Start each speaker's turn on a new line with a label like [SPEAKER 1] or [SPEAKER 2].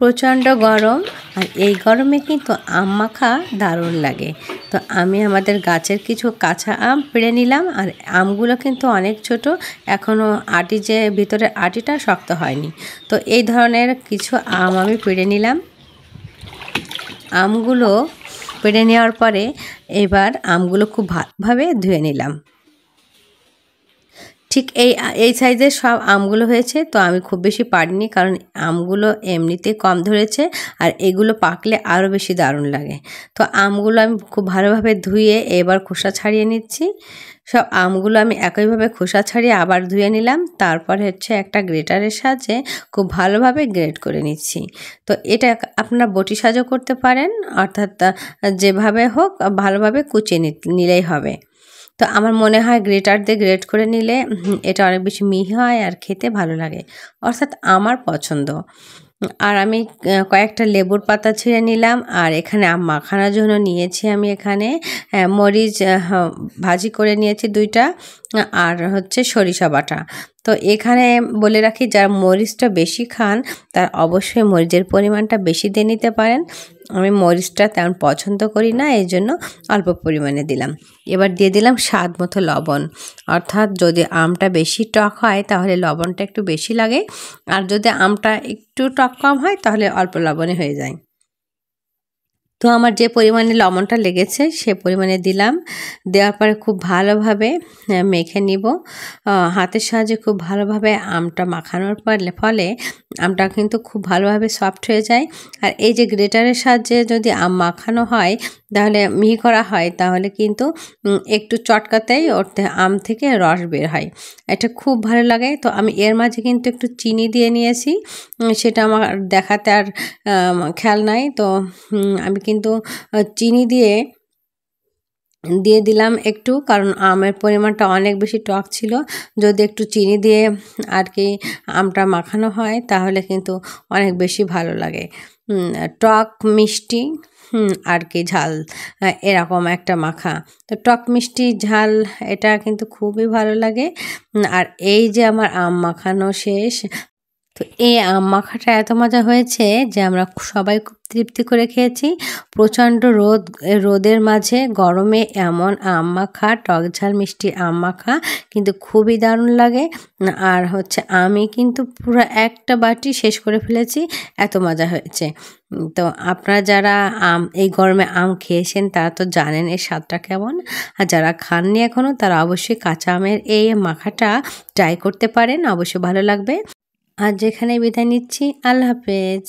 [SPEAKER 1] প্রচণ্ড গরম, আর এই গরমে কিন্তু আম মাখা দারুণ লাগে। তো আমি আমাদের গাছের কিছু কাঁচা আম পেড়ে নিলাম, আর আমগুলো কিন্তু অনেক ছোট, এখনও আটি যে ভিতরে আটিটা শক্ত হয়নি। তো এই ধরনের কিছু আম আমি পেড়ে নিলাম। আমগুলো পেড়ে নেওয়ার পরে এবার আমগুলো খুব ভালোভাবে ধুয়ে নিলাম। ঠিক এই সাইজের সব আমগুলো হয়েছে। তো আমি খুব বেশি পারিনি, কারণ আমগুলো এমনিতে কম ধরেছে, আর এগুলো পাকলে আরও বেশি দারুণ লাগে। তো আমগুলো আমি খুব ভালোভাবে ধুয়ে এবার খোসা ছাড়িয়ে নিচ্ছি। সব আমগুলো আমি একইভাবে খোসা ছাড়িয়ে আবার ধুয়ে নিলাম। তারপর হচ্ছে একটা গ্রেটারের সাহায্যে খুব ভালোভাবে গ্রেট করে নিচ্ছি। তো এটা আপনারা বটি সাহায্যে করতে পারেন, অর্থাৎ যেভাবে হোক ভালোভাবে কুচিয়ে নিলেই হবে। তো আমার মনে হয় গ্রেটার দিয়ে গ্রেট করে নিলে এটা অনেক বেশি মিহি হয় আর খেতে ভালো লাগে, অর্থাৎ আমার পছন্দ। আর আমি কয়েকটা লেবুর পাতা ছিঁড়ে নিলাম, আর এখানে আম মাখানোর জন্য নিয়েছি আমি এখানে মরিচ ভাজি করে নিয়েছি 2টা, আর হচ্ছে সরিষা বাটা। তো এখানে বলে রাখি, যারা মরিচটা বেশি খান তার অবশ্যই মরিচের পরিমাণটা বেশি দিয়ে নিতে পারেন। আমি মরিচটা তেমন পছন্দ করি না, এই জন্য অল্প পরিমাণে দিলাম। এবার দিয়ে দিলাম স্বাদ মতো লবণ, অর্থাৎ যদি আমটা বেশি টক হয় তাহলে লবণটা একটু বেশি লাগে, আর যদি আমটা একটু টক কম হয় তাহলে অল্প লবণে হয়ে যায়। তো আমার যে পরিমাণে লবণটা লেগেছে সে পরিমাণে দিলাম। দেওয়ার পরে খুব ভালোভাবে মেখে নিব। হাতের সাহায্যে খুব ভালোভাবে আমটা মাখানোর ফলে আমটা কিন্তু খুব ভালোভাবে সফট হয়ে যায়। আর এই যে গ্রেটারের সাহায্যে যদি আম মাখানো হয়, তাহলে মিহি করা হয়, তাহলে কিন্তু একটু চটকাতেই আম থেকে রস বের হয়, এটা খুব ভালো লাগে। তো আমি এর মাঝে কিন্তু একটু চিনি দিয়ে নিয়েছি, সেটা আমার দেখাতে আর খেয়াল নাই। তো আমি কিন্তু চিনি দিয়ে দিলাম একটু, কারণ আমের পরিমাণটা অনেক বেশি টক ছিল। যদি একটু চিনি দিয়ে আর কি আমটা মাখানো হয় তাহলে কিন্তু অনেক বেশি ভালো লাগে। টক মিষ্টি আর কি ঝাল, এরকম একটা মাখা। তো টক মিষ্টি ঝাল এটা কিন্তু খুবই ভালো লাগে। আর এই যে আমার আম মাখানো শেষ। তো এই আম মাখাটা এত মজা হয়েছে যে আমরা সবাই খুব তৃপ্তি করে খেয়েছি। প্রচণ্ড রোদের মাঝে গরমে এমন আম মাখা, টক ঝাল মিষ্টি আম মাখা কিন্তু খুবই দারুণ লাগে। আর হচ্ছে আমি কিন্তু পুরো একটা বাটি শেষ করে ফেলেছি, এত মজা হয়েছে। তো আপনারা যারা এই গরমে আম খেয়েছেন তারা তো জানেন এর স্বাদটা কেমন, আর যারা খাননি এখনও তারা অবশ্যই কাঁচা আমের এই মাখাটা ট্রাই করতে পারেন, অবশ্যই ভালো লাগবে। আর যেখানে বিদায় নিচ্ছি, আল্লাহ হাফেজ।